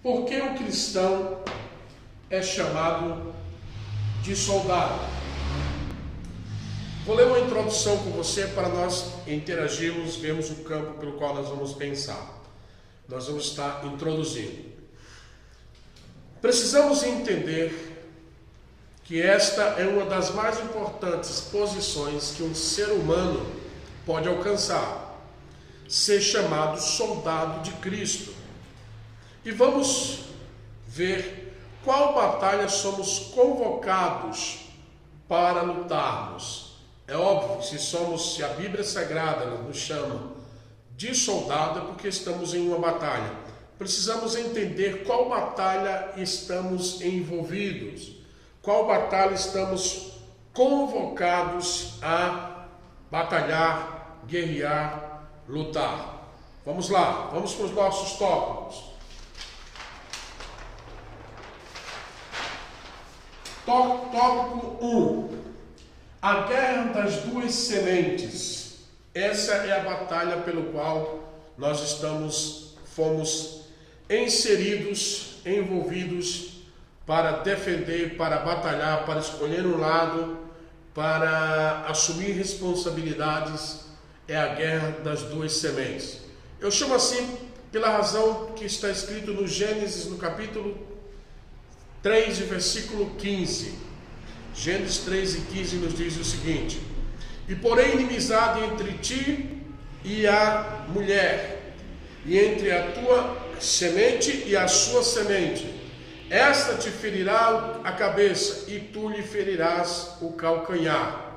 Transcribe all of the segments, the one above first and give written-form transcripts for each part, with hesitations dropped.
Por que o cristão é chamado de soldado? Vou ler uma introdução com você para nós interagirmos, vermos o campo pelo qual nós vamos pensar. Nós vamos estar introduzindo. Precisamos entender que esta é uma das mais importantes posições que um ser humano pode alcançar, ser chamado soldado de Cristo. E vamos ver qual batalha somos convocados para lutarmos. É óbvio que se a Bíblia Sagrada nos chama de soldado, é porque estamos em uma batalha. Precisamos entender qual batalha estamos envolvidos, qual batalha estamos convocados a batalhar, guerrear, lutar. Vamos lá, vamos para os nossos tópicos. Tópico 1. A guerra das duas sementes. Essa é a batalha pelo qual nós fomos inseridos, envolvidos para defender, para batalhar, para escolher um lado, para assumir responsabilidades. É a guerra das duas sementes. Eu chamo assim pela razão que está escrito no Gênesis, no capítulo 3, versículo 15. Gênesis 3 e 15 nos diz o seguinte: e porém inimizade entre ti e a mulher, e entre a tua semente e a sua semente. Esta te ferirá a cabeça, e tu lhe ferirás o calcanhar.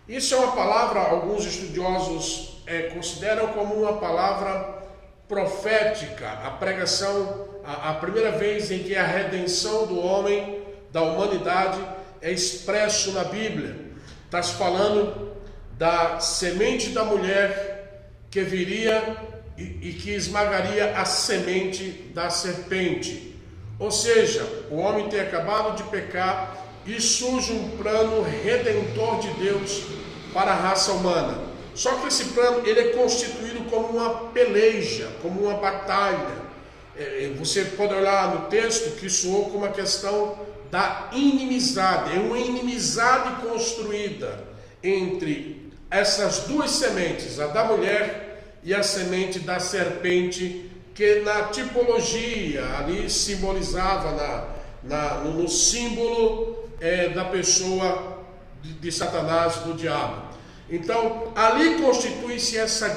Isso é uma palavra, alguns estudiosos consideram como uma palavra profética. A pregação, a primeira vez em que a redenção do homem, da humanidade, é expresso na Bíblia. Está se falando da semente da mulher que viria e que esmagaria a semente da serpente. Ou seja, o homem tem acabado de pecar e surge um plano redentor de Deus para a raça humana. Só que esse plano ele é constituído como uma peleja, como uma batalha. Você pode olhar no texto que soou como a questão da inimizade. É uma inimizade construída entre essas duas sementes, a da mulher e a semente da serpente, que na tipologia ali simbolizava no símbolo da pessoa de Satanás, do diabo. Então ali constitui-se essa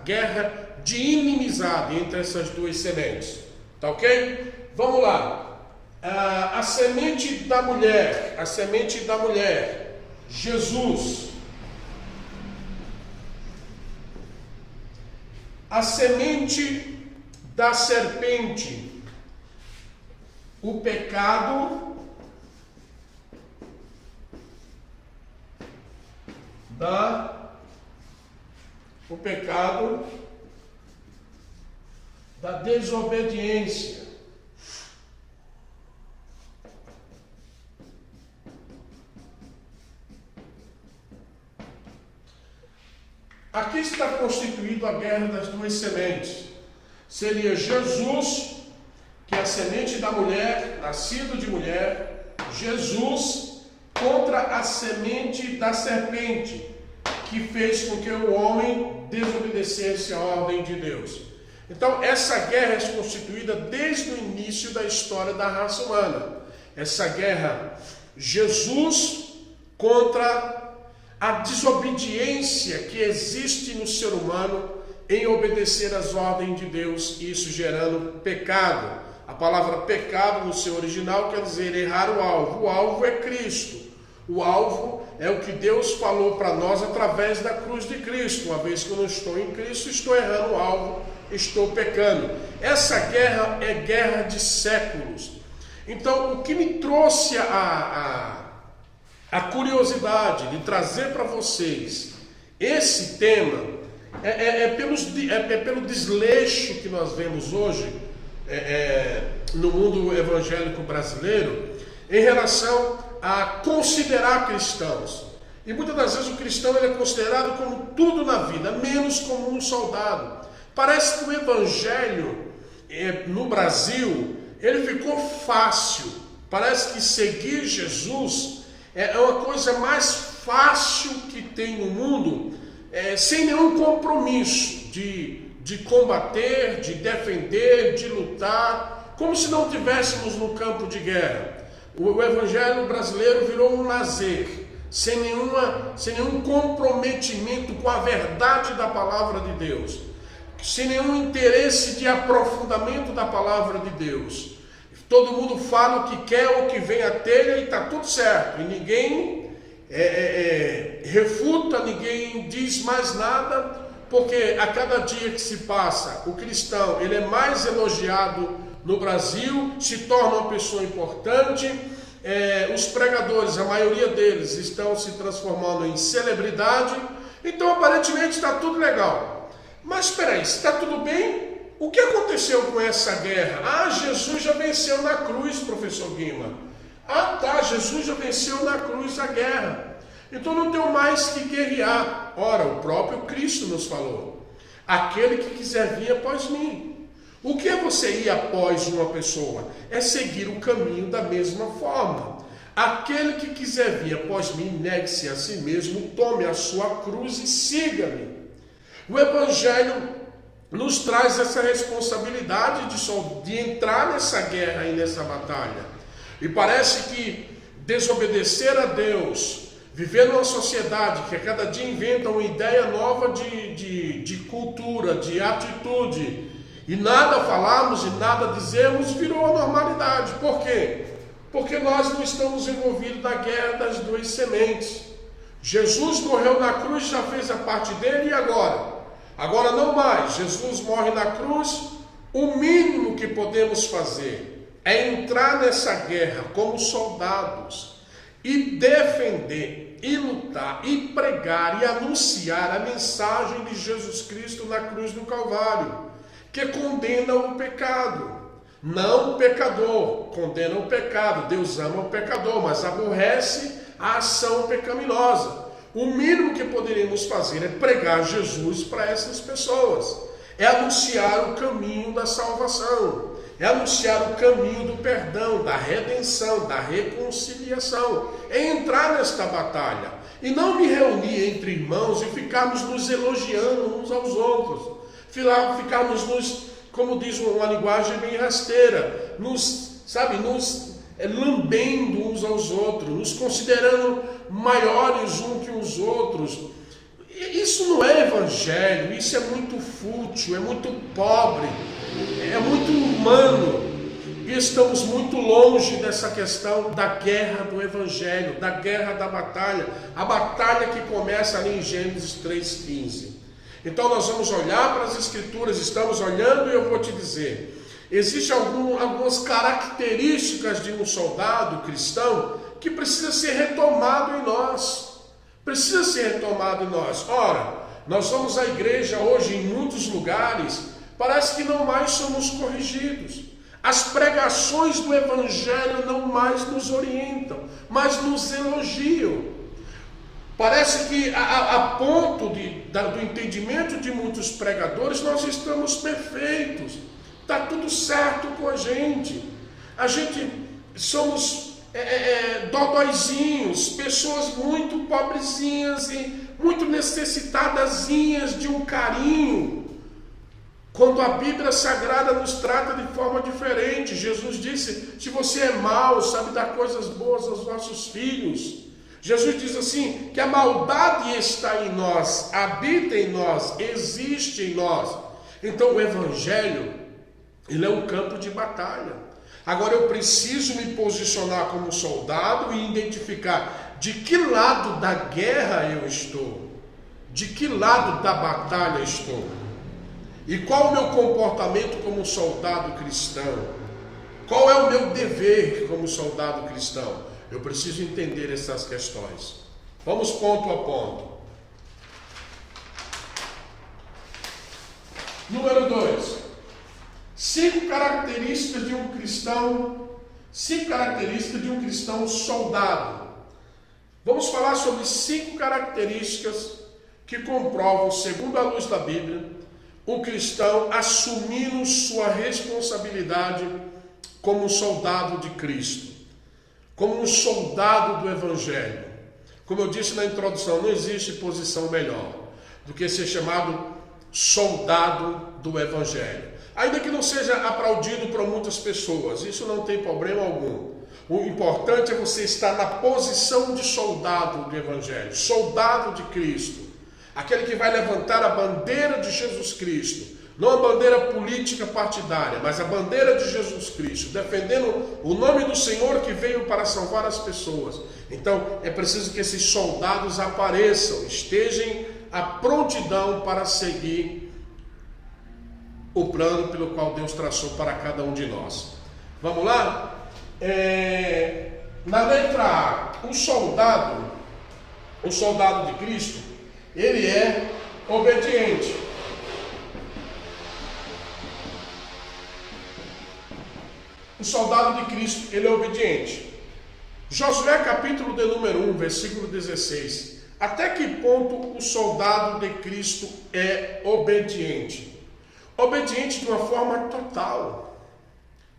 guerra de inimizade entre essas duas sementes. Tá ok? Vamos lá. A semente da mulher, Jesus. A semente da serpente, o pecado da desobediência. Aqui está constituído a guerra das duas sementes. Seria Jesus, que é a semente da mulher, nascido de mulher, Jesus contra a semente da serpente, que fez com que o homem desobedecesse a ordem de Deus. Então, essa guerra é constituída desde o início da história da raça humana. Essa guerra, Jesus contra a desobediência que existe no ser humano em obedecer às ordens de Deus, isso gerando pecado. A palavra pecado no seu original quer dizer errar o alvo. O alvo é Cristo. O alvo é o que Deus falou para nós através da cruz de Cristo. Uma vez que eu não estou em Cristo, estou errando o alvo, estou pecando. Essa guerra é guerra de séculos. Então, o que me trouxe a curiosidade de trazer para vocês esse tema pelo desleixo que nós vemos hoje no mundo evangélico brasileiro em relação a considerar cristãos. E muitas das vezes o cristão ele é considerado como tudo na vida, menos como um soldado. Parece que o evangelho no Brasil, ele ficou fácil. Parece que seguir Jesus é uma coisa mais fácil que tem no mundo, sem nenhum compromisso de combater, de defender, de lutar, como se não estivéssemos no campo de guerra. O evangelho brasileiro virou um lazer, sem nenhum comprometimento com a verdade da palavra de Deus, sem nenhum interesse de aprofundamento da palavra de Deus. Todo mundo fala o que quer, o que vem à telha e está tudo certo. E ninguém refuta, ninguém diz mais nada, porque a cada dia que se passa, o cristão ele é mais elogiado no Brasil, se torna uma pessoa importante. Os pregadores, a maioria deles, estão se transformando em celebridade. Então aparentemente está tudo legal. Mas espera aí, se está tudo bem, o que aconteceu com essa guerra? Jesus já venceu na cruz, professor Guima. Jesus já venceu na cruz a guerra. Então não tenho mais que guerrear. Ora, o próprio Cristo nos falou: aquele que quiser vir após mim. O que é você ir após uma pessoa? É seguir o caminho da mesma forma. Aquele que quiser vir após mim, negue-se a si mesmo, tome a sua cruz e siga-me. O Evangelho nos traz essa responsabilidade de entrar nessa guerra e nessa batalha. E parece que desobedecer a Deus, viver numa sociedade que a cada dia inventa uma ideia nova de cultura, de atitude, e nada falamos e nada dizemos, virou a normalidade. Por quê? Porque nós não estamos envolvidos na guerra das duas sementes. Jesus morreu na cruz, já fez a parte dele, e agora? Agora não mais. Jesus morre na cruz. O mínimo que podemos fazer é entrar nessa guerra como soldados e defender, e lutar, e pregar, e anunciar a mensagem de Jesus Cristo na cruz do Calvário, que condena o pecado. Não o pecador, condena o pecado. Deus ama o pecador, mas aborrece a ação pecaminosa. O mínimo que poderíamos fazer é pregar Jesus para essas pessoas. É anunciar o caminho da salvação. É anunciar o caminho do perdão, da redenção, da reconciliação. É entrar nesta batalha. E não me reunir entre irmãos e ficarmos nos elogiando uns aos outros. Ficarmos como diz uma linguagem bem rasteira, nos lambendo uns aos outros, nos considerando maiores uns que os outros. Isso não é evangelho, isso é muito fútil, é muito pobre, é muito humano. E estamos muito longe dessa questão da guerra do evangelho, da guerra da batalha, a batalha que começa ali em Gênesis 3,15. Então nós vamos olhar para as Escrituras, estamos olhando, e eu vou te dizer, existem algumas características de um soldado cristão que precisa ser retomado em nós. Precisa ser retomado em nós. Ora, nós vamos à igreja hoje em muitos lugares, parece que não mais somos corrigidos. As pregações do Evangelho não mais nos orientam, mas nos elogiam. Parece que a ponto do entendimento de muitos pregadores, nós estamos perfeitos. Está tudo certo com a gente. A gente somos dodóizinhos, pessoas muito pobrezinhas e muito necessitadazinhas de um carinho. Quando a Bíblia Sagrada nos trata de forma diferente. Jesus disse: se você é mau, sabe dar coisas boas aos vossos filhos. Jesus diz assim, que a maldade está em nós, habita em nós, existe em nós. Então o Evangelho, ele é um campo de batalha. Agora eu preciso me posicionar como soldado e identificar de que lado da guerra eu estou, de que lado da batalha estou, e qual o meu comportamento como soldado cristão, qual é o meu dever como soldado cristão. Eu preciso entender essas questões. Vamos ponto a ponto. Número 2. 5 características de um cristão. 5 características de um cristão soldado. Vamos falar sobre 5 características que comprovam, segundo a luz da Bíblia, o cristão assumindo sua responsabilidade como um soldado de Cristo, como um soldado do Evangelho. Como eu disse na introdução, não existe posição melhor do que ser chamado soldado do Evangelho. Ainda que não seja aplaudido por muitas pessoas, isso não tem problema algum. O importante é você estar na posição de soldado do Evangelho, soldado de Cristo, aquele que vai levantar a bandeira de Jesus Cristo, não a bandeira política partidária, mas a bandeira de Jesus Cristo, defendendo o nome do Senhor que veio para salvar as pessoas. Então é preciso que esses soldados apareçam, estejam à prontidão para seguir o plano pelo qual Deus traçou para cada um de nós. Vamos lá? Na letra A, o soldado de Cristo, ele é obediente. O soldado de Cristo, ele é obediente. Josué capítulo de número 1, versículo 16. Até que ponto o soldado de Cristo é obediente? Obediente de uma forma total.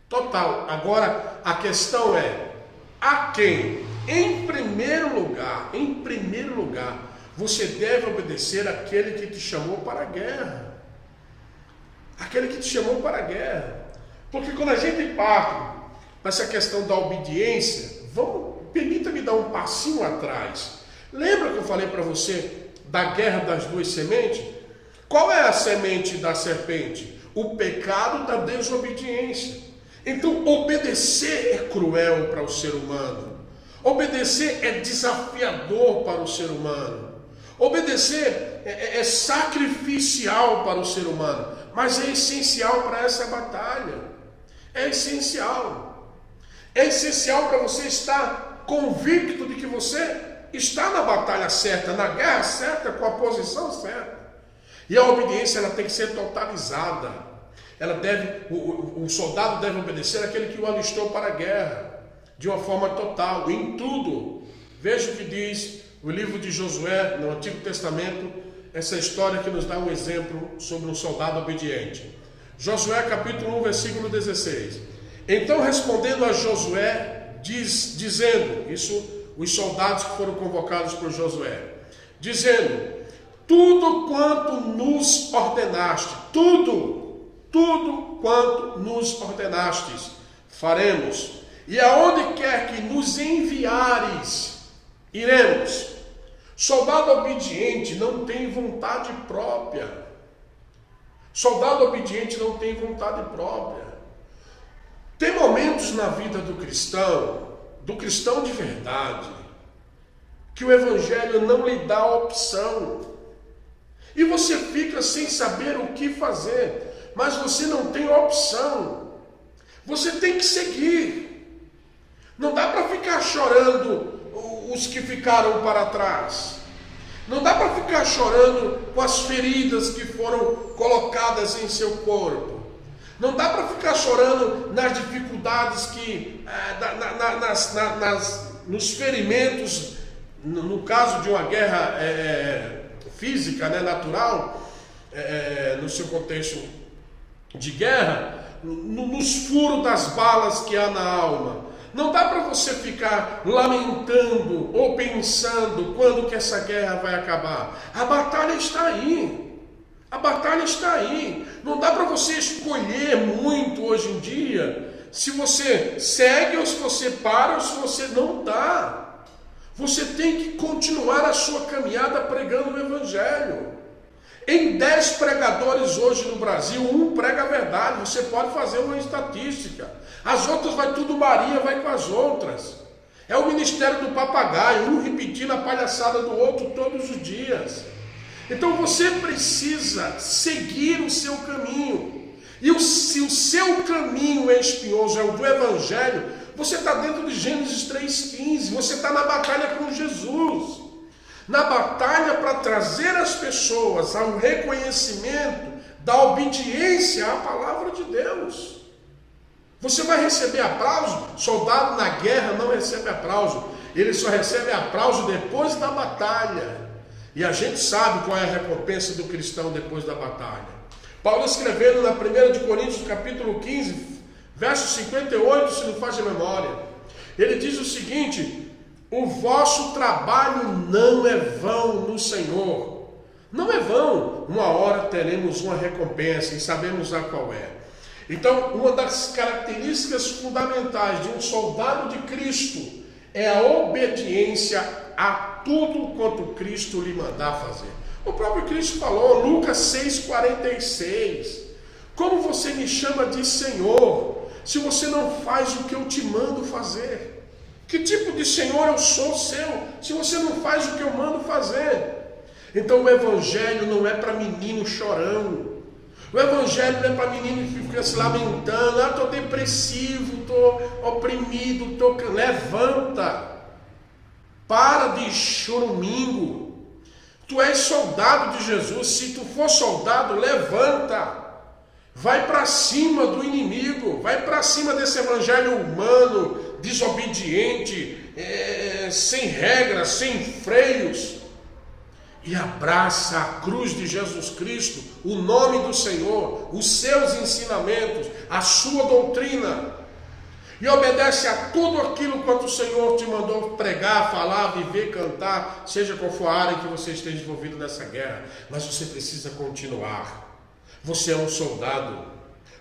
Total. Agora, a questão é, a quem? Em primeiro lugar, você deve obedecer àquele que te chamou para a guerra. Aquele que te chamou para a guerra. Porque quando a gente parte nessa questão da obediência, permita-me dar um passinho atrás. Lembra que eu falei para você da guerra das duas sementes? Qual é a semente da serpente? O pecado da desobediência. Então, obedecer é cruel para o ser humano. Obedecer é desafiador para o ser humano. Obedecer é sacrificial para o ser humano. Mas é essencial para essa batalha. É essencial. É essencial para você estar convicto de que você está na batalha certa, na guerra certa, com a posição certa. E a obediência, ela tem que ser totalizada. O soldado deve obedecer àquele que o alistou para a guerra, de uma forma total, em tudo. Veja o que diz o livro de Josué, no Antigo Testamento, essa história que nos dá um exemplo sobre um soldado obediente. Josué capítulo 1, versículo 16. Então respondendo a Josué, dizendo, isso os soldados que foram convocados por Josué, dizendo, tudo quanto nos ordenaste, tudo quanto nos ordenastes, faremos, e aonde quer que nos enviares, iremos. Soldado obediente não tem vontade própria. Soldado obediente não tem vontade própria. Tem momentos na vida do cristão de verdade, que o Evangelho não lhe dá opção. E você fica sem saber o que fazer, mas você não tem opção. Você tem que seguir. Não dá para ficar chorando os que ficaram para trás. Não dá para ficar chorando com as feridas que foram colocadas em seu corpo. Não dá para ficar chorando nas dificuldades nos ferimentos, no caso de uma guerra física, natural, no seu contexto de guerra, nos furos das balas que há na alma. Não dá para você ficar lamentando ou pensando quando que essa guerra vai acabar. A batalha está aí. A batalha está aí. Não dá para você escolher muito hoje em dia se você segue ou se você para ou se você não dá. Você tem que continuar a sua caminhada pregando o Evangelho. Em 10 pregadores hoje no Brasil, um prega a verdade. Você pode fazer uma estatística. As outras vai tudo Maria, vai com as outras. É o ministério do papagaio, um repetindo a palhaçada do outro todos os dias. Então você precisa seguir o seu caminho. E se o seu caminho é espinhoso, é o do Evangelho, você está dentro de Gênesis 3,15. Você está na batalha com Jesus. Na batalha para trazer as pessoas ao reconhecimento da obediência à palavra de Deus. Você vai receber aplauso? Soldado na guerra não recebe aplauso. Ele só recebe aplauso depois da batalha. E a gente sabe qual é a recompensa do cristão depois da batalha. Paulo escrevendo na 1 de Coríntios, capítulo 15, verso 58, se não faz a memória, ele diz o seguinte: o vosso trabalho não é vão no Senhor. Não é vão. Uma hora teremos uma recompensa e sabemos a qual é. Então, uma das características fundamentais de um soldado de Cristo é a obediência a tudo quanto Cristo lhe mandar fazer. O próprio Cristo falou, Lucas 6,46: como você me chama de Senhor, se você não faz o que eu te mando fazer? Que tipo de Senhor eu sou seu, se você não faz o que eu mando fazer? Então o Evangelho não é para menino chorão. O Evangelho não é para menino que fica se lamentando: ah, estou depressivo, estou oprimido, Levanta. Para de chorumingo. Tu és soldado de Jesus. Se tu for soldado, levanta. Vai para cima do inimigo. Vai para cima desse evangelho humano, desobediente, sem regras, sem freios. E abraça a cruz de Jesus Cristo, o nome do Senhor, os seus ensinamentos, a sua doutrina. E obedece a tudo aquilo quanto o Senhor te mandou pregar, falar, viver, cantar, seja qual for a área que você esteja envolvido nessa guerra. Mas você precisa continuar. Você é um soldado.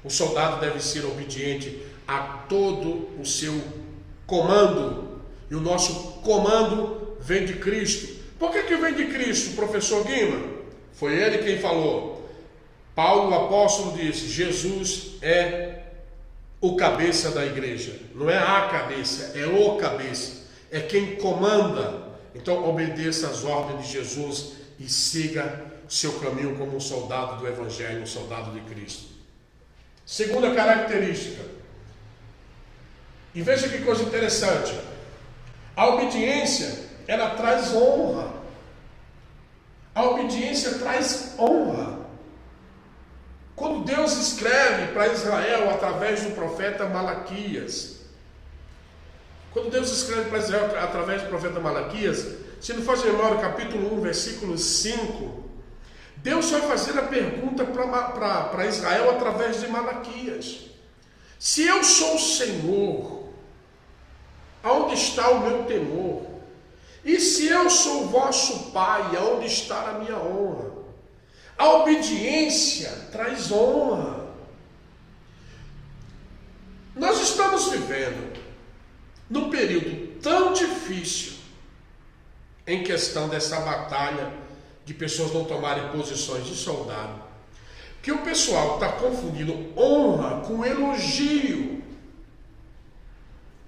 O soldado deve ser obediente a todo o seu comando. E o nosso comando vem de Cristo. Por que vem de Cristo, professor Guima? Foi ele quem falou. Paulo, o apóstolo, disse: Jesus é o cabeça da igreja. Não é a cabeça, é o cabeça. É quem comanda. Então obedeça às ordens de Jesus e siga seu caminho como um soldado do Evangelho, um soldado de Cristo. Segunda característica. E veja que coisa interessante. A obediência, ela traz honra. A obediência traz honra. Quando Deus escreve para Israel através do profeta Malaquias, se não faz memória, capítulo 1, versículo 5, Deus vai fazer a pergunta para Israel através de Malaquias: se eu sou o Senhor, aonde está o meu temor? E se eu sou o vosso Pai, aonde está a minha honra? A obediência traz honra. Nós estamos vivendo num período tão difícil em questão dessa batalha de pessoas não tomarem posições de soldado, que o pessoal está confundindo honra com elogio,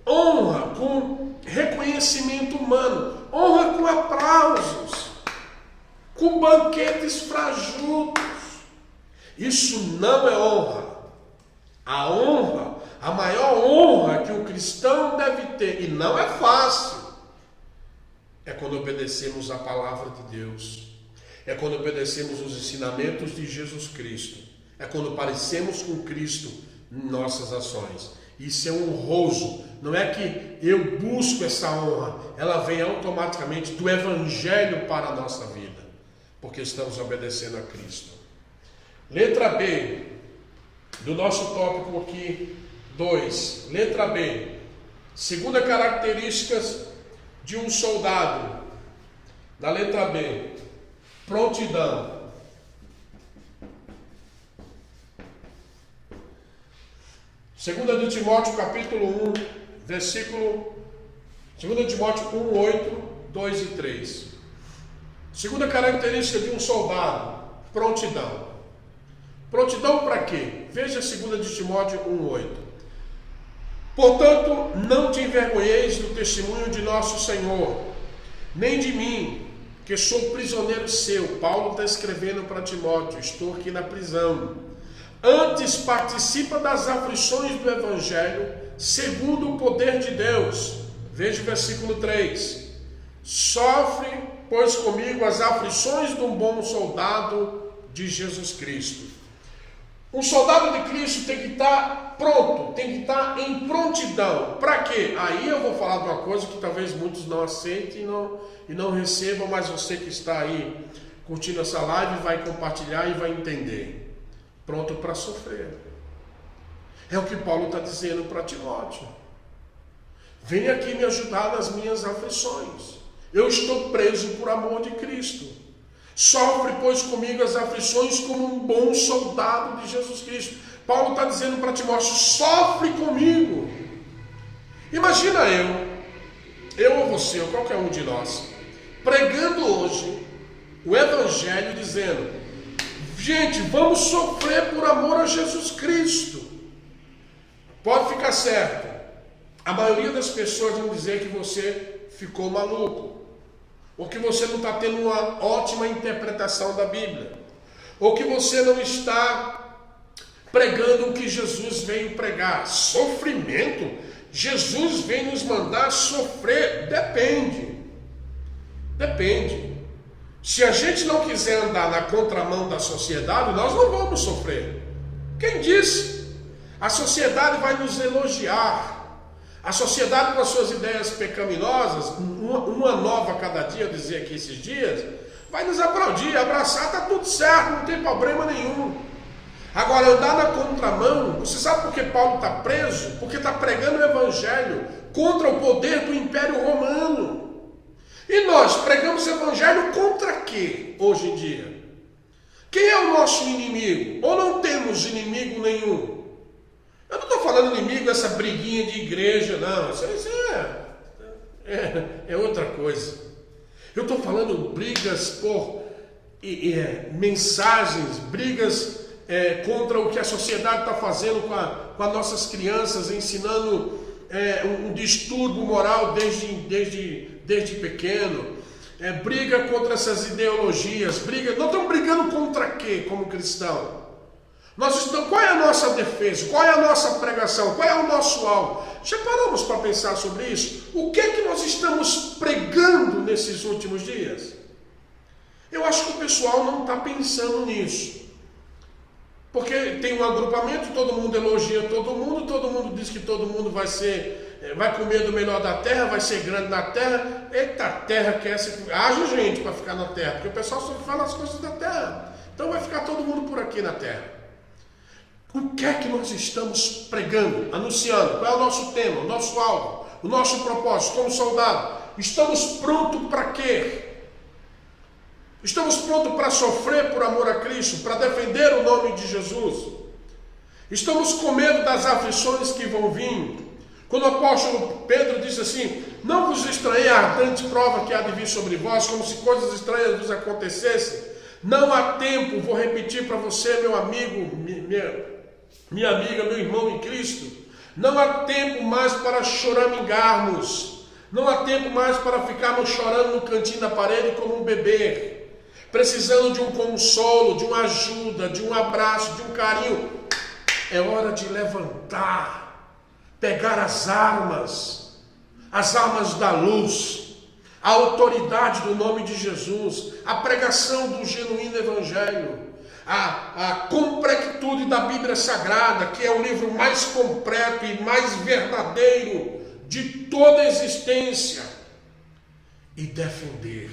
honra com reconhecimento humano, honra com aplausos, com banquetes fajutos. Isso não é honra. A honra, a maior honra que um cristão deve ter, e não é fácil, é quando obedecemos a palavra de Deus, é quando obedecemos os ensinamentos de Jesus Cristo, é quando parecemos com Cristo em nossas ações. Isso é honroso. Não é que eu busco essa honra, ela vem automaticamente do Evangelho para a nossa vida, porque estamos obedecendo a Cristo. Letra B do nosso tópico aqui 2. Letra B. Segunda característica de um soldado. Na letra B, prontidão. Segunda de Timóteo, capítulo 1, versículo... 2 Timóteo 1, 8, 2 e 3. Segunda característica de um soldado, prontidão. Prontidão para quê? Veja 2 de Timóteo 1, 8. Portanto, não te envergonheis do testemunho de nosso Senhor, nem de mim, que sou prisioneiro seu. Paulo está escrevendo para Timóteo: estou aqui na prisão. Antes participa das aflições do Evangelho, segundo o poder de Deus. Veja o versículo 3. Sofre, pois, comigo as aflições de um bom soldado de Jesus Cristo. Um soldado de Cristo tem que estar pronto, tem que estar em prontidão. Para quê? Aí eu vou falar de uma coisa que talvez muitos não aceitem e não recebam, mas você que está aí curtindo essa live vai compartilhar e vai entender. pronto para sofrer. É o que Paulo está dizendo para Timóteo. Vem aqui me ajudar nas minhas aflições. Eu estou preso por amor de Cristo. Sofre, pois, comigo as aflições como um bom soldado de Jesus Cristo. Paulo está dizendo para Timóteo, sofre comigo. Imagina eu ou você, ou qualquer um de nós, pregando hoje o Evangelho dizendo, gente, vamos sofrer por amor a Jesus Cristo. Pode ficar certo, a maioria das pessoas vão dizer que você ficou maluco, ou que você não está tendo uma ótima interpretação da Bíblia, ou que você não está pregando o que Jesus veio pregar. Sofrimento? Jesus vem nos mandar sofrer? Depende. Se a gente não quiser andar na contramão da sociedade, nós não vamos sofrer. Quem disse? A sociedade vai nos elogiar. A sociedade, com as suas ideias pecaminosas, uma nova a cada dia, eu dizia aqui esses dias, vai nos aplaudir, abraçar, está tudo certo, não tem problema nenhum. Agora, andar na contramão, você sabe por que Paulo está preso? Porque está pregando o Evangelho contra o poder do Império Romano. E nós pregamos o Evangelho contra quê, hoje em dia? Quem é o nosso inimigo? Ou não temos inimigo nenhum? Eu não estou falando inimigo, essa briguinha de igreja, não. Isso é outra coisa. Eu estou falando brigas por mensagens, brigas contra o que a sociedade está fazendo com as nossas crianças, ensinando um distúrbio moral desde pequeno. Briga contra essas ideologias. Nós estamos brigando contra quê como cristão? Qual é a nossa defesa? Qual é a nossa pregação? Qual é o nosso alvo? Já paramos para pensar sobre isso? O que é que nós estamos pregando nesses últimos dias? Eu acho que o pessoal não está pensando nisso. Porque tem um agrupamento, todo mundo elogia todo mundo diz que todo mundo vai comer do melhor da terra, vai ser grande na terra. Eita, terra que é essa? Haja gente para ficar na terra, porque o pessoal só fala as coisas da terra. Então vai ficar todo mundo por aqui na terra. O que é que nós estamos pregando, anunciando? Qual é o nosso tema, o nosso alvo, o nosso propósito como soldado? Estamos prontos para quê? Estamos prontos para sofrer por amor a Cristo, para defender o nome de Jesus? Estamos com medo das aflições que vão vir? Quando o apóstolo Pedro disse assim, não vos estranhei a ardente prova que há de vir sobre vós, como se coisas estranhas vos acontecessem. Não há tempo, vou repetir para você, meu amigo, minha amiga, meu irmão em Cristo, não há tempo mais para choramingarmos, não há tempo mais para ficarmos chorando no cantinho da parede como um bebê, precisando de um consolo, de uma ajuda, de um abraço, de um carinho. É hora de levantar, pegar as armas da luz, a autoridade do nome de Jesus, a pregação do genuíno Evangelho, a completude da Bíblia Sagrada, que é o livro mais completo e mais verdadeiro de toda a existência, e defender,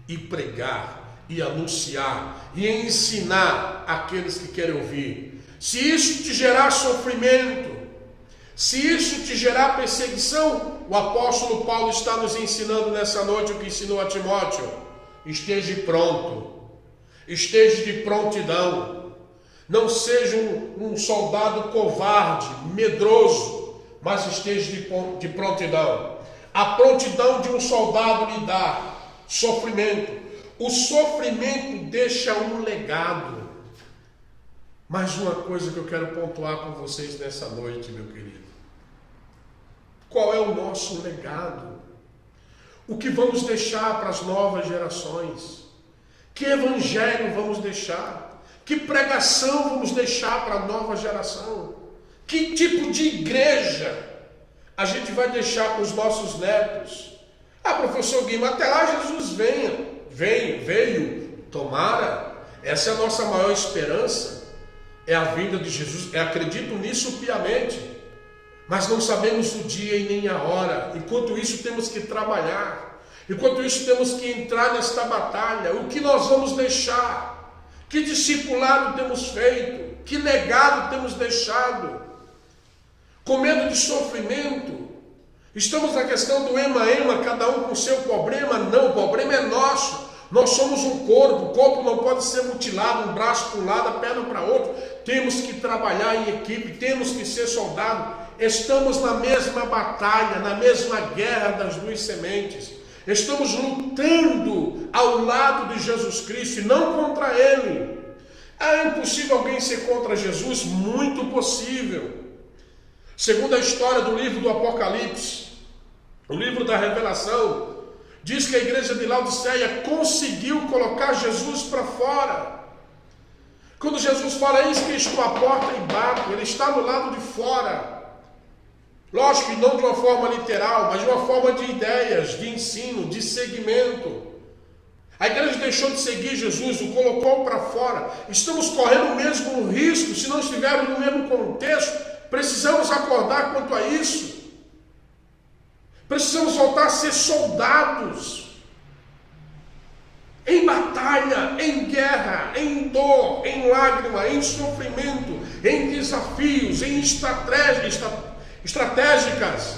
e pregar, e anunciar, e ensinar aqueles que querem ouvir. Se isso te gerar sofrimento, se isso te gerar perseguição, o apóstolo Paulo está nos ensinando nessa noite o que ensinou a Timóteo: esteja pronto. Esteja de prontidão, não seja um soldado covarde, medroso, mas esteja de prontidão. A prontidão de um soldado lhe dá sofrimento. O sofrimento deixa um legado. Mais uma coisa que eu quero pontuar com vocês nessa noite, meu querido. Qual é o nosso legado? O que vamos deixar para as novas gerações? Que evangelho vamos deixar? Que pregação vamos deixar para a nova geração? Que tipo de igreja a gente vai deixar para os nossos netos? Professor Guima, até lá Jesus veio, tomara. Essa é a nossa maior esperança, é a vinda de Jesus. Eu acredito nisso piamente, mas não sabemos o dia e nem a hora. Enquanto isso temos que trabalhar. Enquanto isso temos que entrar nesta batalha. O que nós vamos deixar? Que discipulado temos feito? Que legado temos deixado? Com medo de sofrimento? Estamos na questão do ema-ema, cada um com o seu problema? Não, o problema é nosso. Nós somos um corpo, o corpo não pode ser mutilado, um braço para um lado, a perna para outro. Temos que trabalhar em equipe, temos que ser soldado. Estamos na mesma batalha, na mesma guerra das duas sementes. Estamos lutando ao lado de Jesus Cristo e não contra Ele. É impossível alguém ser contra Jesus? Muito possível. Segundo a história do livro do Apocalipse, o livro da Revelação, diz que a igreja de Laodiceia conseguiu colocar Jesus para fora. Quando Jesus fala, eis que estou à porta e bato, Ele está do lado de fora. Lógico que não de uma forma literal, mas de uma forma de ideias, de ensino, de seguimento. A igreja deixou de seguir Jesus, o colocou para fora. Estamos correndo o mesmo risco, se não estivermos no mesmo contexto. Precisamos acordar quanto a isso. Precisamos voltar a ser soldados. Em batalha, em guerra, em dor, em lágrima, em sofrimento, em desafios, em estratégicas,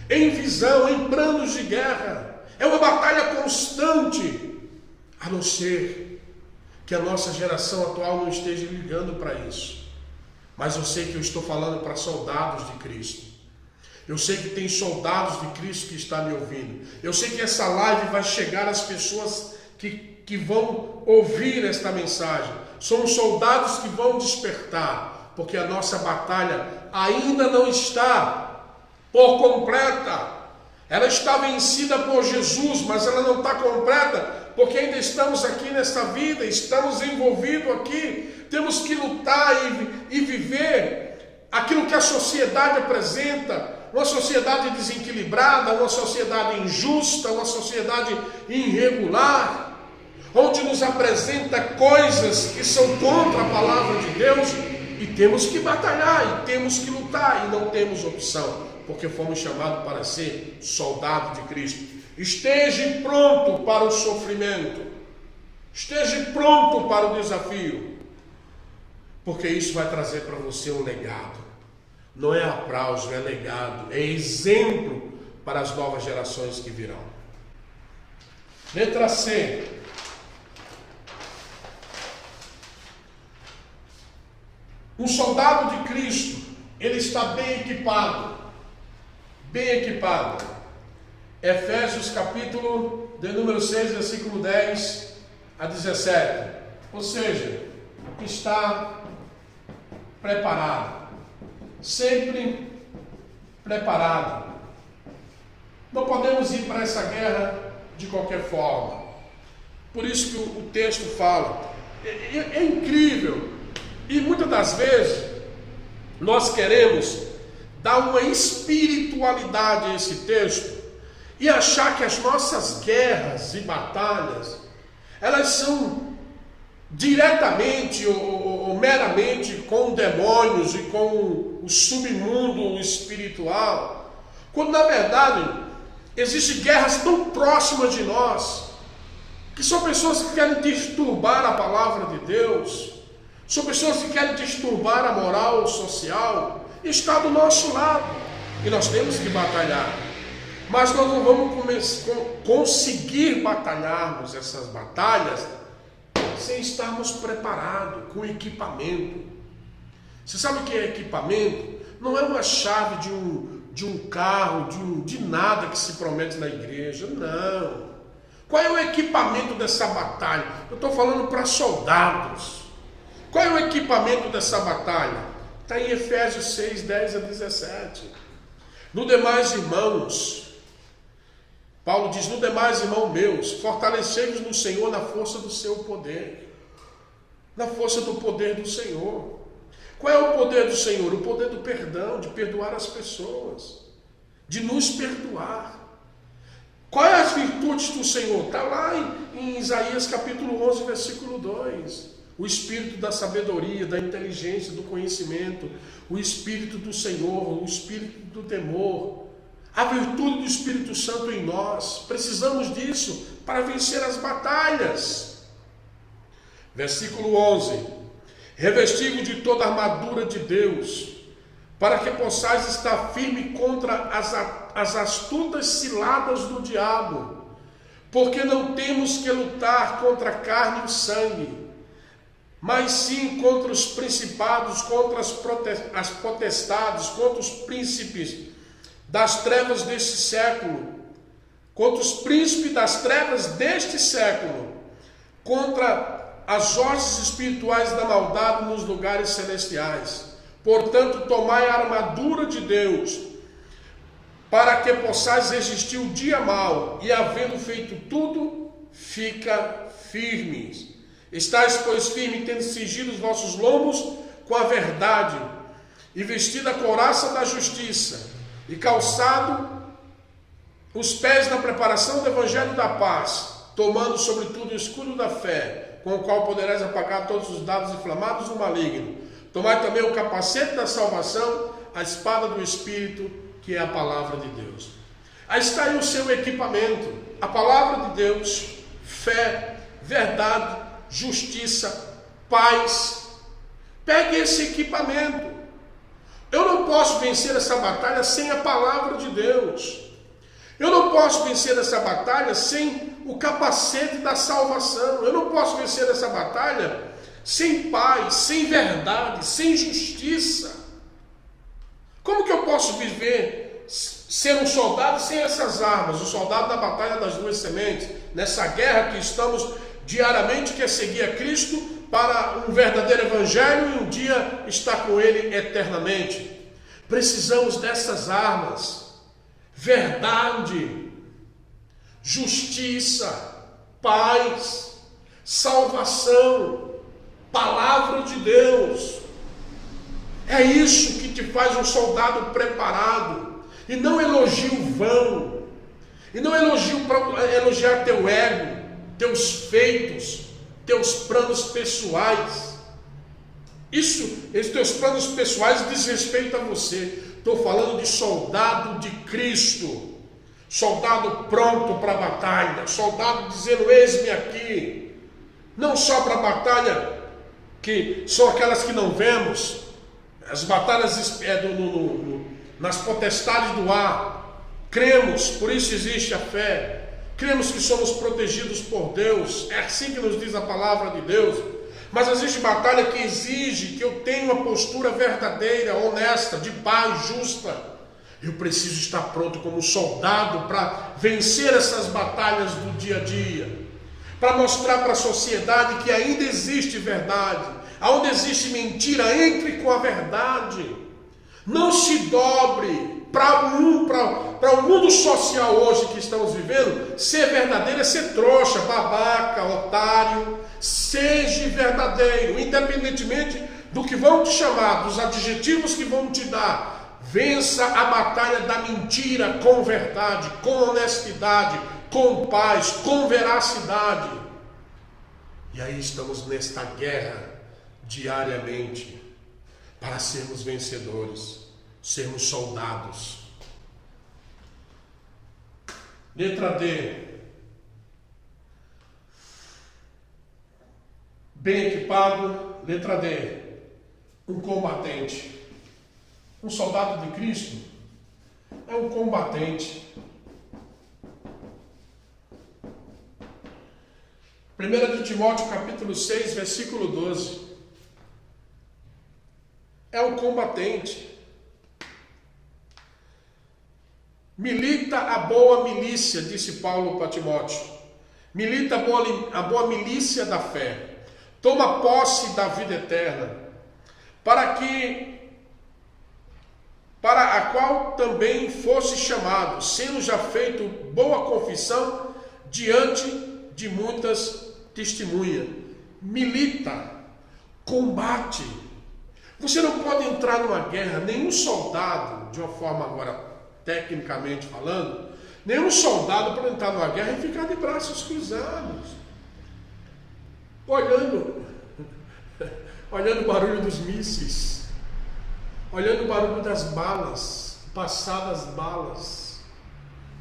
em visão, em planos de guerra. É uma batalha constante, a não ser que a nossa geração atual não esteja ligando para isso. Mas eu sei que eu estou falando para soldados de Cristo. Eu sei que tem soldados de Cristo que estão me ouvindo. Eu sei que essa live vai chegar às pessoas que vão ouvir esta mensagem. Somos soldados que vão despertar, porque a nossa batalha ainda não está por completa. Ela está vencida por Jesus, mas ela não está completa, porque ainda estamos aqui nesta vida, estamos envolvidos aqui. Temos que lutar e viver aquilo que a sociedade apresenta. Uma sociedade desequilibrada, uma sociedade injusta, uma sociedade irregular, onde nos apresenta coisas que são contra a palavra de Deus, e temos que batalhar, e temos que lutar, e não temos opção, porque fomos chamados para ser soldado de Cristo. Esteja pronto para o sofrimento, esteja pronto para o desafio, porque isso vai trazer para você um legado. Não é aplauso, é legado, é exemplo para as novas gerações que virão. Letra C. Um soldado de Cristo, ele está bem equipado. Bem equipado. Efésios capítulo de número 6, versículo 10 a 17. Ou seja, está preparado. Sempre preparado. Não podemos ir para essa guerra de qualquer forma. Por isso que o texto fala. É incrível. E muitas das vezes nós queremos dar uma espiritualidade a esse texto e achar que as nossas guerras e batalhas, elas são diretamente ou meramente com demônios e com o submundo espiritual, quando na verdade existem guerras tão próximas de nós, que são pessoas que querem disturbar a palavra de Deus, são pessoas que querem disturbar a moral social, e está do nosso lado, e nós temos que batalhar. Mas nós não vamos conseguir batalharmos essas batalhas sem estarmos preparados, com equipamento. Você sabe o que é equipamento? Não é uma chave de um carro, de nada que se promete na igreja, não. Qual é o equipamento dessa batalha? Eu estou falando para soldados. Qual é o equipamento dessa batalha? Está em Efésios 6, 10 a 17. No demais, irmãos, Paulo diz, no demais, irmãos meus, fortalecei-vos no Senhor na força do seu poder. Na força do poder do Senhor. Qual é o poder do Senhor? O poder do perdão, de perdoar as pessoas, de nos perdoar. Qual é as virtudes do Senhor? Está lá em Isaías capítulo 11, versículo 2. O espírito da sabedoria, da inteligência, do conhecimento, o espírito do Senhor, o espírito do temor, a virtude do Espírito Santo em nós. Precisamos disso para vencer as batalhas. Versículo 11. Revesti-vos de toda a armadura de Deus, para que possais estar firme contra as astutas ciladas do diabo, porque não temos que lutar contra a carne e o sangue, mas sim contra os principados, contra as potestades, contra os príncipes das trevas deste século, contra os príncipes das trevas deste século, contra as hostes espirituais da maldade nos lugares celestiais. Portanto, tomai a armadura de Deus, para que possais resistir o dia mau, e havendo feito tudo, fica firmes. Estais, pois, firmes, tendo cingido os vossos lombos com a verdade, e vestido a couraça da justiça, e calçado os pés na preparação do evangelho da paz, tomando sobretudo o escudo da fé, com o qual poderás apagar todos os dardos inflamados do maligno. Tomai também o capacete da salvação, a espada do Espírito, que é a palavra de Deus. Aí está aí o seu equipamento, a palavra de Deus, fé, verdade, justiça, paz. Pegue esse equipamento. Eu não posso vencer essa batalha sem a palavra de Deus. Eu não posso vencer essa batalha sem o capacete da salvação. Eu não posso vencer essa batalha sem paz, sem verdade, sem justiça. Como que eu posso viver, ser um soldado sem essas armas? O soldado da batalha das duas sementes, nessa guerra que estamos diariamente, que é seguir a Cristo para um verdadeiro evangelho e um dia estar com Ele eternamente. Precisamos dessas armas. Verdade, justiça, paz, salvação, palavra de Deus. É isso que te faz um soldado preparado. E não elogio vão. E não elogio para elogiar teu ego, teus feitos, teus planos pessoais. Esses teus planos pessoais diz respeito a você. Estou falando de soldado de Cristo. Soldado pronto para a batalha. Soldado dizendo, eis-me aqui. Não só para a batalha, que são aquelas que não vemos. As batalhas nas potestades do ar. Cremos, por isso existe a fé. Cremos que somos protegidos por Deus. É assim que nos diz a palavra de Deus. Mas existe batalha que exige que eu tenha uma postura verdadeira, honesta, de paz, justa. Eu preciso estar pronto como soldado para vencer essas batalhas do dia a dia. Para mostrar para a sociedade que ainda existe verdade. Aonde existe mentira, entre com a verdade. Não se dobre para o mundo social hoje que estamos vivendo. Ser verdadeiro é ser trouxa, babaca, otário. Seja verdadeiro, independentemente do que vão te chamar, dos adjetivos que vão te dar. Vença a batalha da mentira com verdade, com honestidade, com paz, com veracidade. E aí estamos nesta guerra diariamente para sermos vencedores, sermos soldados. Letra D. Bem equipado. Letra D. Um combatente. Um soldado de Cristo é um combatente. 1 de Timóteo capítulo 6, versículo 12. É um combatente. Milita a boa milícia, disse Paulo para Timóteo. Milita a boa milícia da fé. Toma posse da vida eterna, para a qual também fosse chamado, sendo já feito boa confissão diante de muitas testemunhas. Milita, combate. Você não pode entrar numa guerra, nenhum soldado, de uma forma agora tecnicamente falando, nenhum soldado pode entrar numa guerra e ficar de braços cruzados, olhando o barulho dos mísseis, olhando o barulho das balas, passadas balas.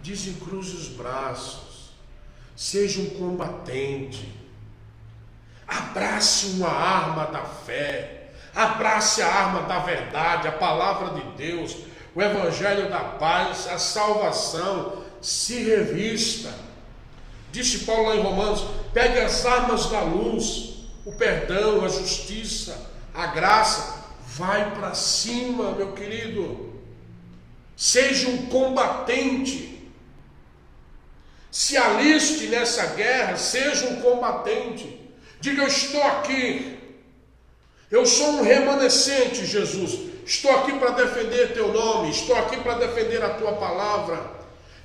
Desencruze os braços, seja um combatente. Abrace uma arma da fé, abrace a arma da verdade, a palavra de Deus, o evangelho da paz, a salvação. Se revista. Disse Paulo lá em Romanos: pegue as armas da luz, o perdão, a justiça, a graça. Vai para cima, meu querido. Seja um combatente. Se aliste nessa guerra, seja um combatente. Diga: eu estou aqui. Eu sou um remanescente, Jesus. Estou aqui para defender teu nome. Estou aqui para defender a tua palavra.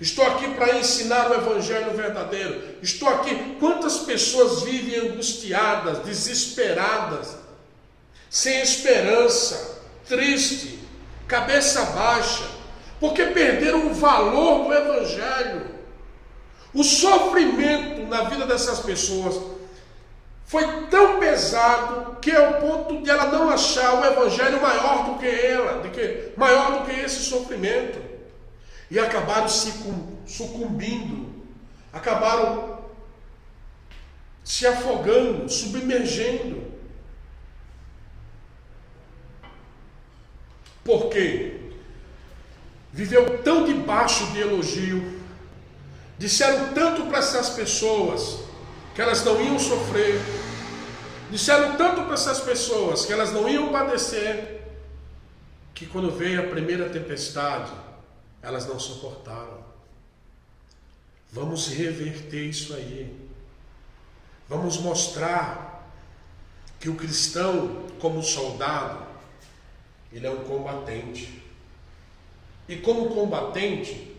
Estou aqui para ensinar o evangelho verdadeiro. Estou aqui. Quantas pessoas vivem angustiadas, desesperadas, sem esperança, triste, cabeça baixa, porque perderam o valor do evangelho. O sofrimento na vida dessas pessoas foi tão pesado que é o ponto de ela não achar o evangelho maior do que ela, maior do que esse sofrimento. E acabaram se sucumbindo, acabaram se afogando, submergendo. Por quê? Viveu tão debaixo de elogio, disseram tanto para essas pessoas que elas não iam sofrer, disseram tanto para essas pessoas que elas não iam padecer, que quando veio a primeira tempestade, elas não suportaram. Vamos reverter isso aí. Vamos mostrar que o cristão, como soldado, ele é um combatente. E como combatente,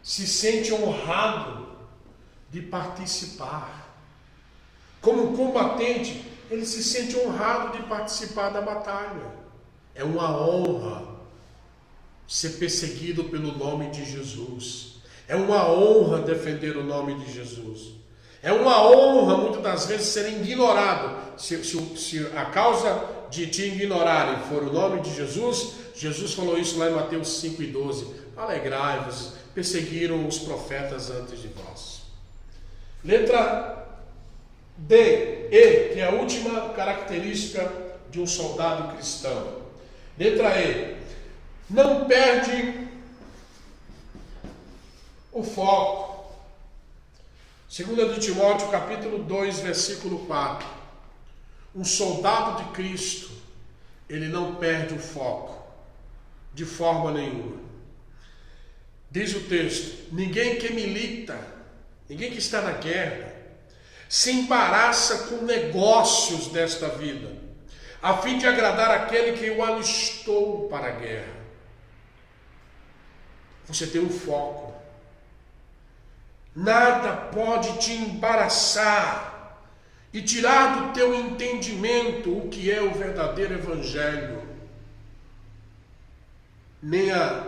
se sente honrado de participar. Como combatente, ele se sente honrado de participar da batalha. É uma honra ser perseguido pelo nome de Jesus. É uma honra defender o nome de Jesus. É uma honra, muitas das vezes, ser ignorado. Se a causa de te ignorarem for o nome de Jesus, Jesus falou isso lá em Mateus 5:12. Alegrai-vos, perseguiram os profetas antes de vós. Letra E, que é a última característica de um soldado cristão. Letra E: não perde o foco. 2 de Timóteo, capítulo 2, versículo 4. Um soldado de Cristo, ele não perde o foco, de forma nenhuma. Diz o texto: ninguém que milita, ninguém que está na guerra, se embaraça com negócios desta vida, a fim de agradar aquele que o alistou para a guerra. Você tem um foco. Nada pode te embaraçar e tirar do teu entendimento o que é o verdadeiro evangelho. Nem a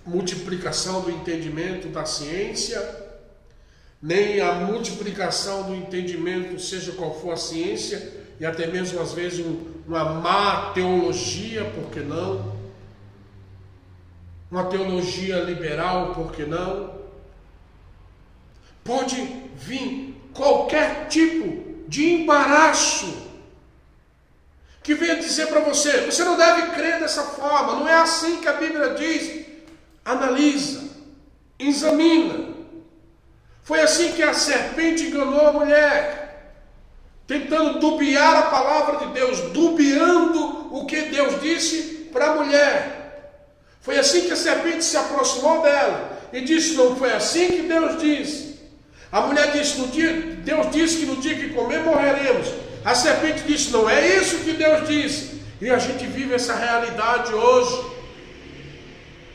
multiplicação do entendimento da ciência, nem a multiplicação do entendimento, seja qual for a ciência, e até mesmo às vezes uma má teologia, por que não? Uma teologia liberal, por que não? Pode vir qualquer tipo de embaraço que venha dizer para você: você não deve crer dessa forma, não é assim que a Bíblia diz. Analisa, examina. Foi assim que a serpente enganou a mulher, tentando dubiar a palavra de Deus, dubiando o que Deus disse para a mulher. Foi assim que a serpente se aproximou dela e disse: não foi assim que Deus disse. A mulher disse: Deus disse que no dia que comer morreremos. A serpente disse: não é isso que Deus disse. E a gente vive essa realidade hoje.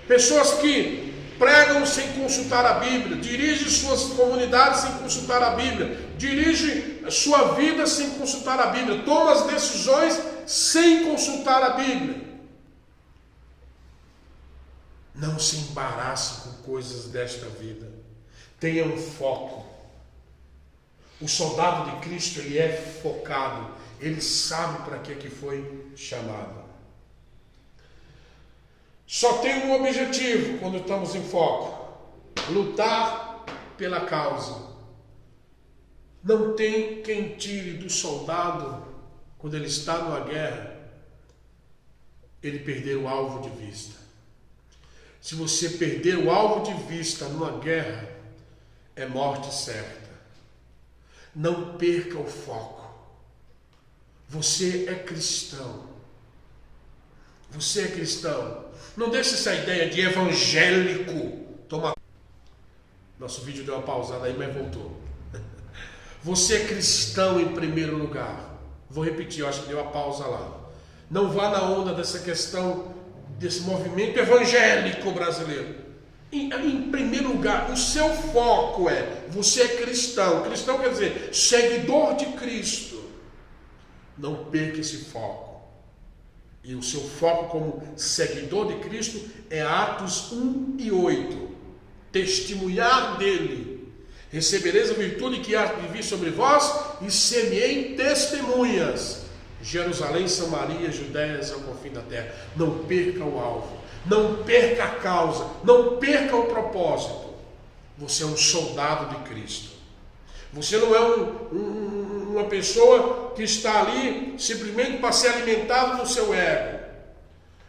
Pessoas que pregam sem consultar a Bíblia, dirigem suas comunidades sem consultar a Bíblia, dirigem sua vida sem consultar a Bíblia, tomam as decisões sem consultar a Bíblia. Não se embarace com coisas desta vida. Tenha um foco. O soldado de Cristo, ele é focado. Ele sabe para que foi chamado. Só tem um objetivo quando estamos em foco: lutar pela causa. Não tem quem tire do soldado, quando ele está numa guerra, ele perder o alvo de vista. Se você perder o alvo de vista numa guerra, é morte certa. Não perca o foco. Você é cristão. Você é cristão. Não deixe essa ideia de evangélico. Nosso vídeo deu uma pausada aí, mas voltou. Você é cristão em primeiro lugar. Vou repetir, eu acho que deu uma pausa lá. Não vá na onda dessa questão, desse movimento evangélico brasileiro. Em primeiro lugar, o seu foco é, você é cristão. Cristão quer dizer, seguidor de Cristo. Não perca esse foco. E o seu foco como seguidor de Cristo é Atos 1:8. Testemunhar dele. Recebereis a virtude que há de vir sobre vós e ser-me-ei testemunhas. Jerusalém, Samaria, Judéias ao confim da terra. Não perca o alvo. Não perca a causa. Não perca o propósito. Você é um soldado de Cristo. Você não é uma pessoa que está ali simplesmente para ser alimentado no seu ego.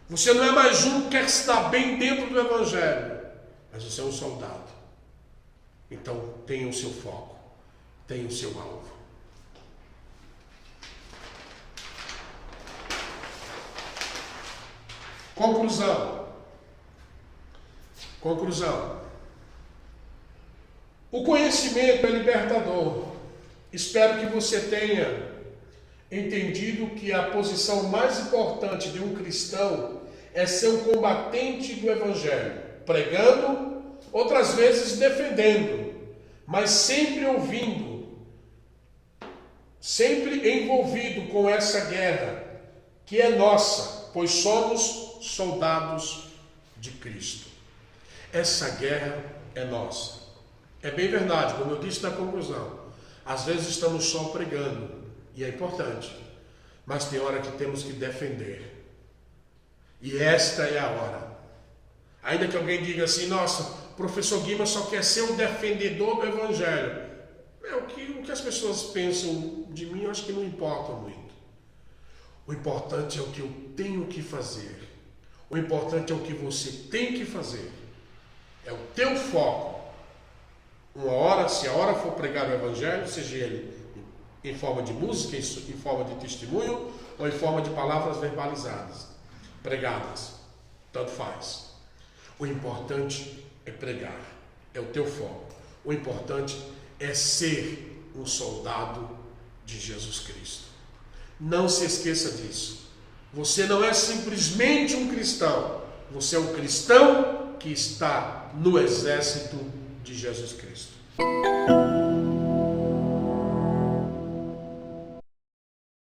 Você não é mais um que quer estar bem dentro do Evangelho. Mas você é um soldado. Então tenha o seu foco. Tenha o seu alvo. Conclusão. O conhecimento é libertador. Espero que você tenha entendido que a posição mais importante de um cristão é ser um combatente do Evangelho, pregando, outras vezes defendendo, mas sempre ouvindo, sempre envolvido com essa guerra que é nossa, pois somos soldados de Cristo. Essa guerra é nossa. É bem verdade, como eu disse na conclusão. Às vezes estamos só pregando, e é importante, mas tem hora que temos que defender. E esta é a hora. Ainda que alguém diga assim, nossa, professor Guima só quer ser um defendedor do Evangelho. O que as pessoas pensam de mim, eu acho que não importa muito. O importante é o que eu tenho que fazer. O importante é o que você tem que fazer. É o teu foco. Uma hora, se a hora for pregar o Evangelho, seja ele em forma de música, em forma de testemunho, ou em forma de palavras verbalizadas, pregadas, tanto faz. O importante é pregar, é o teu foco. O importante é ser um soldado de Jesus Cristo. Não se esqueça disso. Você não é simplesmente um cristão, você é um cristão que está no exército de Jesus Cristo.